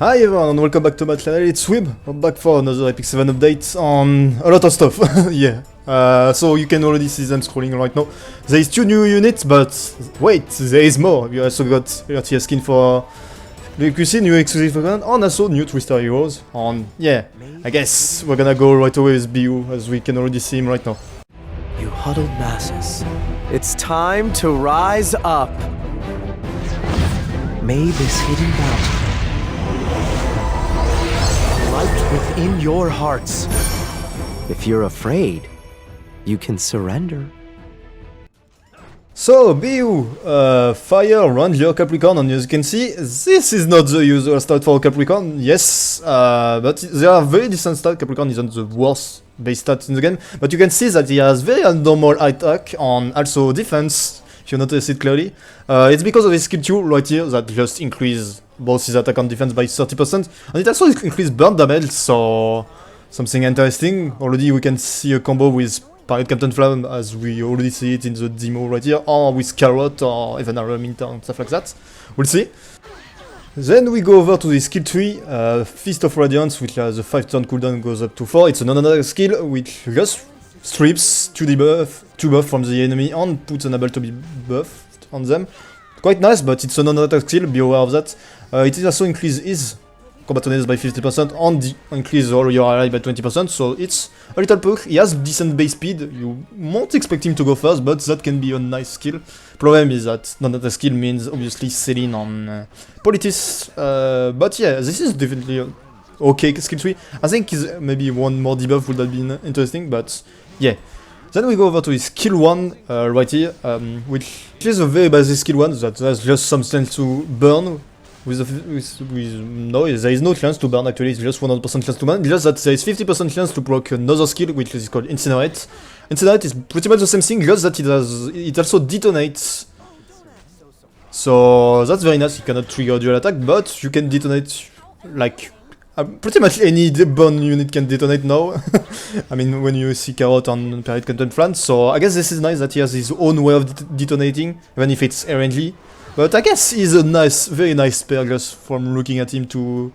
Hi everyone and welcome back to my channel, it's Wib. I'm back for another Epic 7 update on a lot of stuff, yeah. So you can already see them scrolling right now. There is 2 new units, but wait, there is more. You also got RTS skin for the QC, new exclusive event, and also new 3-star heroes. And yeah, I guess we're gonna go right away with Beehoo, as we can already see him right now. You huddled masses, it's time to rise up. May this hidden bounty light within your hearts. If you're afraid, you can surrender. So, Beehoo, Fire, Ranger, Capricorn, and as you can see, this is not the usual start for Capricorn, yes, but there are very decent stats. Capricorn isn't the worst base stat in the game, but you can see that he has very abnormal attack and also defense, if you notice it clearly. It's because of his skill 2 right here that just increase both his attack and defense by 30%, and it also increases burn damage, so something interesting. Already we can see a combo with Pirate Captain Flam, as we already see it in the demo right here, or with Carrot, or even Araminta and stuff like that. We'll see. Then we go over to the skill tree, Feast of Radiance, which has a 5-turn cooldown, goes up to 4. It's another skill which just strips 2 buff from the enemy and puts an able to be buffed on them. Quite nice, but it's another attack skill, be aware of that. It also increases his combat toughness by 50% and increase all your ally by 20%, so it's a little perk. He has decent base speed, you won't expect him to go fast, but that can be a nice skill. Problem is that another skill means obviously selling on Politis, but yeah, this is definitely a okay skill tree. I think maybe one more debuff would have been interesting, but yeah. Then we go over to his skill 1 right here, which is a very basic skill 1 that has just some chance to burn. No, there is no chance to burn actually, it's just 100% chance to burn, just that there is 50% chance to proc another skill, which is called Incinerate. Incinerate is pretty much the same thing, just that it also detonates. So that's very nice, you cannot trigger dual attack, but you can detonate like pretty much any burn unit can detonate now. I mean, when you see Carrot on Pirate Captain Flan, so I guess this is nice that he has his own way of detonating, even if it's RNG. But I guess he's a nice, very nice pair just from looking at him to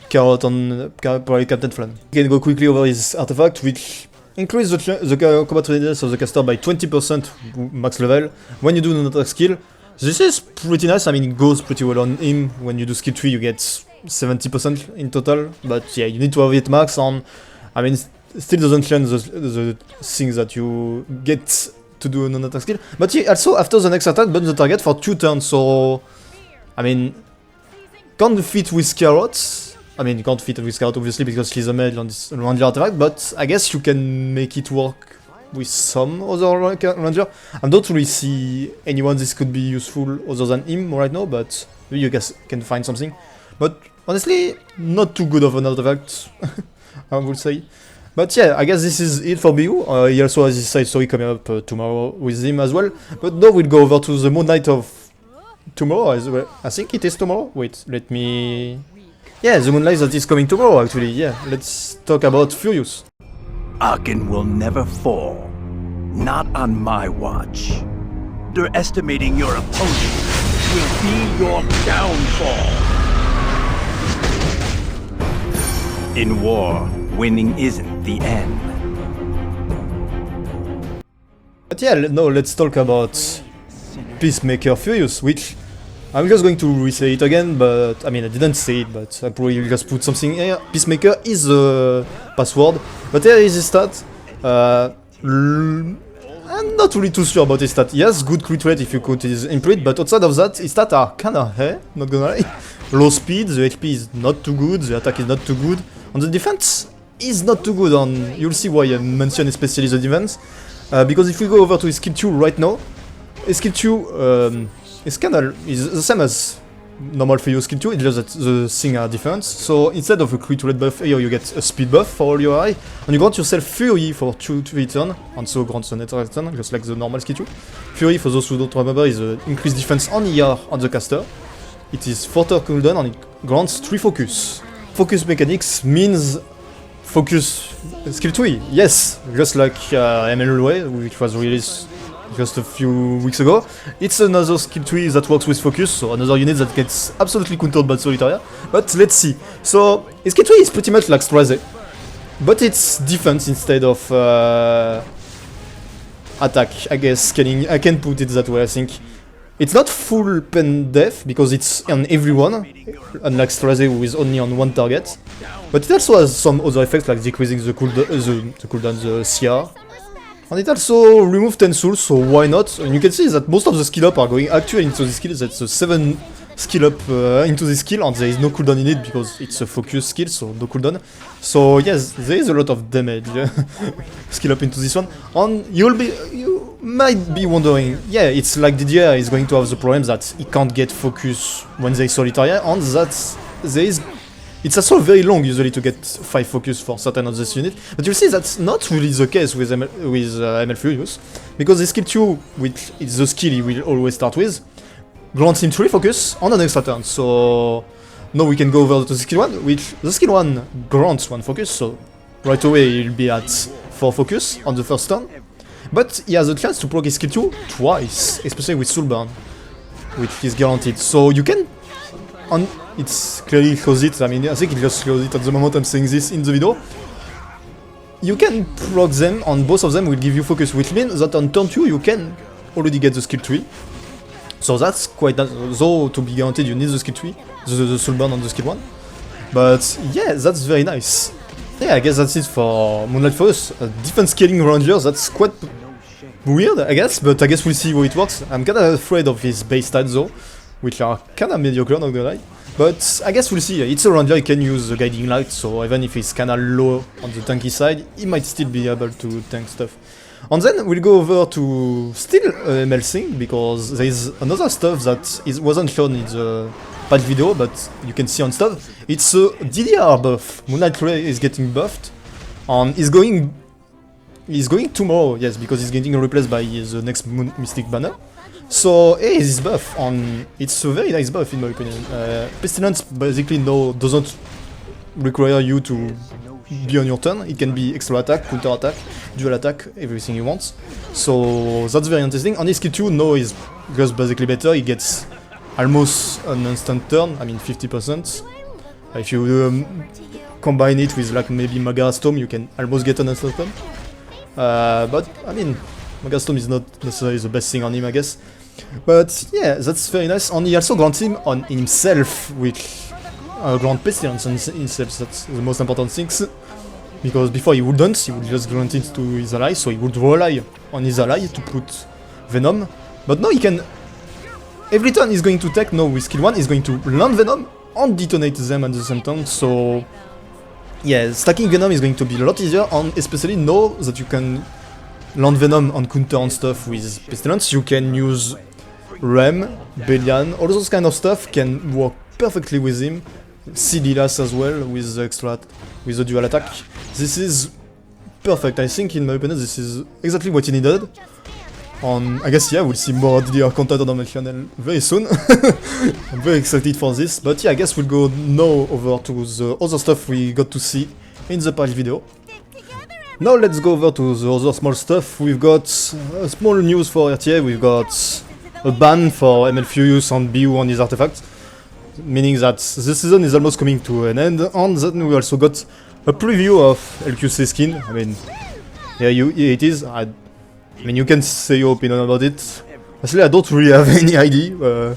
Carrot on Pirate Captain Flan. You can go quickly over his artifact, which increases the combat readiness of the caster by 20% max level when you do another skill. This is pretty nice, I mean it goes pretty well on him. When you do skill 3 you get 70% in total, but yeah, you need to have it max on. I mean, it still doesn't change the things that you get to do an attack skill, but he also after the next attack burns the target for 2 turns, so I mean can't fit with Carrot. I mean can't fit with Carrot obviously because he's a mage on this Ranger artifact, but I guess you can make it work with some other Ranger. I don't really see anyone this could be useful other than him right now, but maybe you guys can find something. But honestly, not too good of an artifact, I would say. But yeah, I guess this is it for Beehoo. He also has his side story coming up tomorrow with him as well. But now we'll go over to the Moon Knight of tomorrow as well. I think it is tomorrow. Wait, let me... Yeah, the Moonlight that is coming tomorrow actually. Yeah, let's talk about Furious. Aachen will never fall. Not on my watch. Underestimating your opponent will be your downfall. In war, winning isn't the end. But yeah, no, let's talk about Peacemaker Furious, which I'm just going to re-say it again, but I mean I didn't say it, but I probably just put something here. Peacemaker is a password, but here is his stat. I'm not really too sure about his stat. He has good crit rate if you count his imprint, but outside of that, his stats are kinda not gonna lie. Low speed, the HP is not too good, the attack is not too good, and the defense is not too good, and you'll see why I mention especially the defense. Because if we go over to his skill 2 right now, his skill 2 is the same as normal for your skill 2, it's just that the thing are different. So instead of a crit rate buff here, you get a speed buff for all your eye, and you grant yourself Fury for 2 turns, and so grants an extra turn, just like the normal skill 2. Fury, for those who don't remember, is an increased defense on ER on the caster. It is 4-turn cooldown and it grants 3 focus. Focus mechanics means focus skill 3, yes, just like MLOA, which was released just a few weeks ago. It's another skill tree that works with focus, so another unit that gets absolutely countered by Solitaria. But let's see. So his skill tree is pretty much like Straze, but it's defense instead of attack, I guess. I can put it that way, I think. It's not full pen def, because it's on everyone, unlike Straze who is only on one target. But it also has some other effects, like decreasing the cooldown, the CR. And it also removes 10 souls, so why not? And you can see that most of the skill up are going actually into the skill. That's a 7 skill up into the skill, and there is no cooldown in it because it's a focus skill, so no cooldown. So yes, there is a lot of damage skill up into this one. And you might be wondering, yeah, it's like DDR is going to have the problem that he can't get focus when there is Solitaria, and that it's also very long usually to get 5 focus for certain of this unit, but you'll see that's not really the case with ML Furious, because the skill 2, which is the skill he will always start with, grants him 3 focus on an extra turn. So now we can go over to the skill 1, which the skill 1 grants 1 focus, so right away he'll be at 4 focus on the first turn. But he has a chance to proc his skill 2 twice, especially with Soulburn, which is guaranteed. So you can... it's clearly closed. I mean, I think it just closed it at the moment I'm saying this in the video. You can proc them, and both of them will give you focus, which means that on turn 2 you can already get the skill 3. So that's quite nice, though to be guaranteed you need the skill 3, the Soulburn on the skill 1. But yeah, that's very nice. Yeah, I guess that's it for Moonlight Forest. Defense scaling Ranger, that's quite weird, I guess, but I guess we'll see how it works. I'm kinda afraid of his base stats though, which are kinda mediocre, not gonna lie. But I guess we'll see. It's a Ranger, he can use the Guiding Light, so even if he's kinda low on the tanky side, he might still be able to tank stuff. And then we'll go over to still ML thing, because there is another stuff that wasn't shown in the patch video, but you can see on stuff. It's a DDR buff. Moonlight Ray is getting buffed, and he's going tomorrow, yes, because he's getting replaced by the next Mystic Banner. So hey, this buff, and it's a very nice buff in my opinion. Pestilence basically doesn't require you to be on your turn. It can be extra attack, counter attack, dual attack, everything you want. So that's very interesting. And his skill 2 now is just basically better. He gets almost an instant turn, I mean 50%. If you combine it with like maybe Magara Storm, you can almost get an instant turn. But I mean, Magara Storm is not necessarily the best thing on him, I guess. But yeah, that's very nice. And he also grants him on himself, which grant Pestilence on himself. That's the most important things. Because before he would just grant it to his ally, so he would rely on his ally to put Venom. But now he can... Every turn he's going to take, now with skill 1, he's going to land Venom and detonate them at the same time, so... Yeah, stacking Venom is going to be a lot easier, and especially now that you can land Venom on counter and stuff with Pestilence, you can use Rem, Belian, all those kind of stuff can work perfectly with him. Sidilas as well, with the dual attack. This is perfect, I think, in my opinion, this is exactly what he needed. I guess, yeah, we'll see more DDR content on my channel very soon. I'm very excited for this, but yeah, I guess we'll go now over to the other stuff we got to see in the patch video. Now let's go over to the other small stuff. We've got small news for RTA, we've got a ban for ML Furious and Beehoo on his artifacts, meaning that this season is almost coming to an end, and then we also got a preview of LQC skin. I mean, yeah, it is. I mean, you can say your opinion about it. Actually, I don't really have any idea.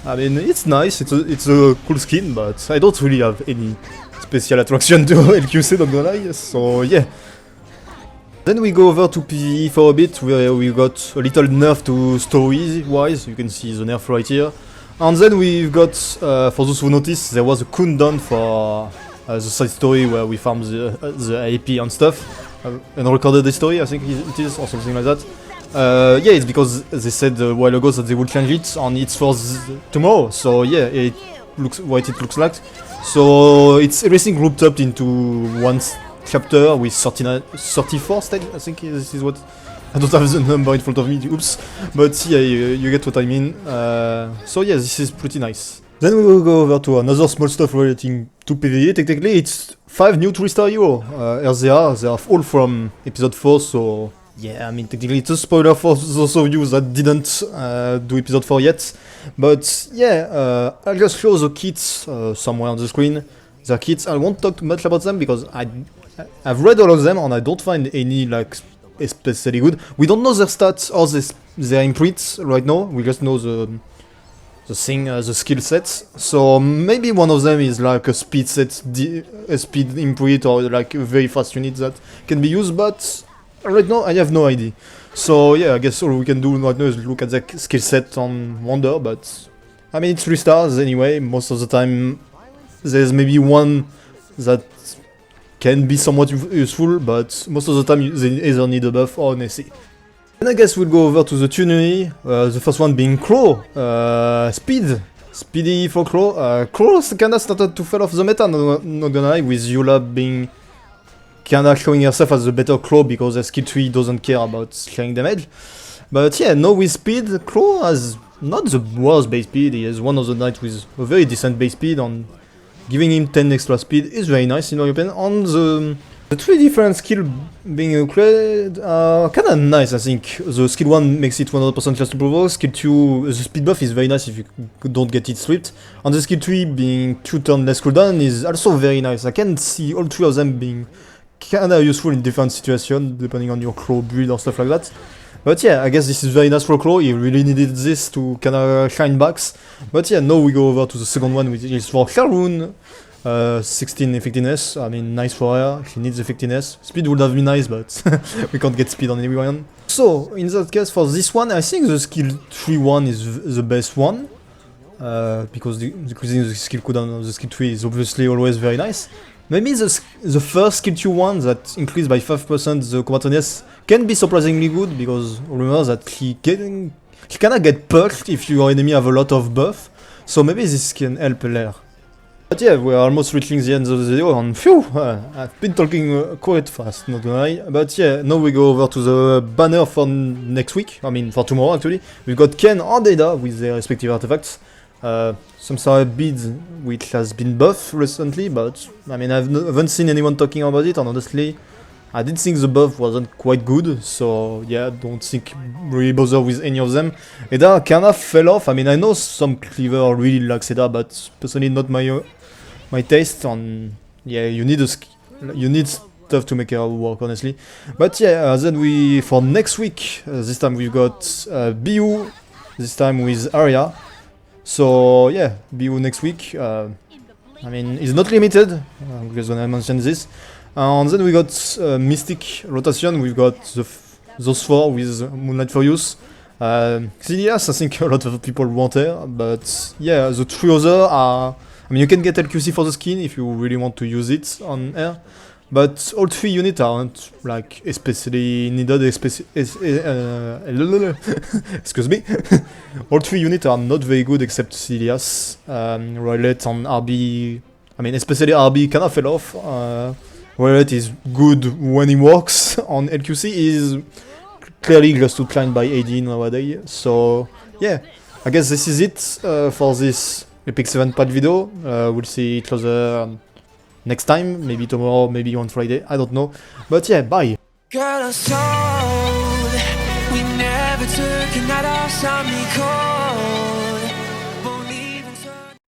I mean, it's nice, it's a cool skin, but I don't really have any special attraction to LQC, not gonna lie, so yeah. Then we go over to PvE for a bit, where we got a little nerf to story-wise, you can see the nerf right here. And then we've got, for those who noticed, there was a countdown for the side story where we farm the IP and stuff. And recorded the story, I think it is, or something like that. Yeah, it's because they said a while ago that they would change it, and it's for tomorrow. So yeah, it looks what it looks like. So it's everything grouped up into one chapter with 34 stages. I think this is what. I don't have the number in front of me. Oops. But yeah, you get what I mean. So yeah, this is pretty nice. Then we will go over to another small stuff relating to PvE. Technically, it's 5 new 3-star heroes. They are all from episode 4, so Yeah, I mean, technically it's a spoiler for those of you that didn't do episode 4 yet. But yeah, I'll just show the kits somewhere on the screen. The kits, I won't talk too much about them because I've read all of them and I don't find any like especially good. We don't know their stats or their imprints right now. We just know the skill sets. So maybe one of them is like a speed set, a speed imprint, or like a very fast unit that can be used. But right now I have no idea. So yeah, I guess all we can do right now is look at the skill set on Wonder. But I mean, it's 3 stars anyway. Most of the time, there's maybe one that can be somewhat useful, but most of the time they either need a buff or an AC. And I guess we'll go over to the tunery, the first one being Crow, Speedy for Crow. Crow kinda started to fall off the meta, not gonna lie, with Eula being kinda showing herself as the better Crow because her skill tree doesn't care about sharing damage. But yeah, now with speed, Crow has not the worst base speed, he has one of the knights with a very decent base speed, and giving him 10 extra speed is very nice in my opinion. On the 3 different skill being upgraded are kinda nice, I think. The skill 1 makes it 100% less to provoke, skill 2, the speed buff is very nice if you don't get it swept, and the skill 3 being 2 turn less cooldown is also very nice. I can see all 3 of them being kinda useful in different situations, depending on your Crow build or stuff like that. But yeah, I guess this is very nice for Crow, he really needed this to kinda shine back. But yeah, now we go over to the second one, which is for Sharon. 16 effectiveness, I mean, nice for her, she needs effectiveness. Speed would have been nice, but we can't get speed on anyone. So, in that case, for this one, I think the skill 3 one is the best one. Because decreasing the skill cooldown of the skill 3 is obviously always very nice. Maybe the first skill 2 one that increased by 5% the combatantness can be surprisingly good, because remember that he kinda get perked if your enemy have a lot of buff, so maybe this can help there. But yeah, we are almost reaching the end of the video, and phew, I've been talking quite fast, not gonna lie. But yeah, now we go over to the banner for next week, I mean for tomorrow actually. We've got Ken and Ada with their respective artifacts. Some sort of bead which has been buffed recently, but I mean I haven't seen anyone talking about it, and honestly I did think the buff wasn't quite good, so yeah, don't think really bother with any of them. Ada kinda fell off. I mean, I know some cleaver really likes Ada, but personally not my taste. And yeah, you need stuff to make her work, honestly. But yeah, then for next week, this time we've got Beehoo, this time with Arya. So yeah, Beehoo next week. I mean, it's not limited, because when I mentioned this. And then we got Mystic rotation, we've got those 4 with Moonlight for Use. Xilias, I think a lot of people want her, but yeah, the 3 other are... I mean, you can get LQC for the skin if you really want to use it on her, but all 3 units aren't like especially needed, excuse me. All 3 units are not very good except Xilias, Roylet and RB. I mean, especially RB kinda fell off. Roylet is good when it works, on LQC is clearly just declined by AD nowadays. So yeah, I guess this is it for this Epic 7 patch video. We'll see each other next time, maybe tomorrow, maybe on Friday, I don't know. But yeah, bye! Girl, I sold. We never took a night off, saw me cold.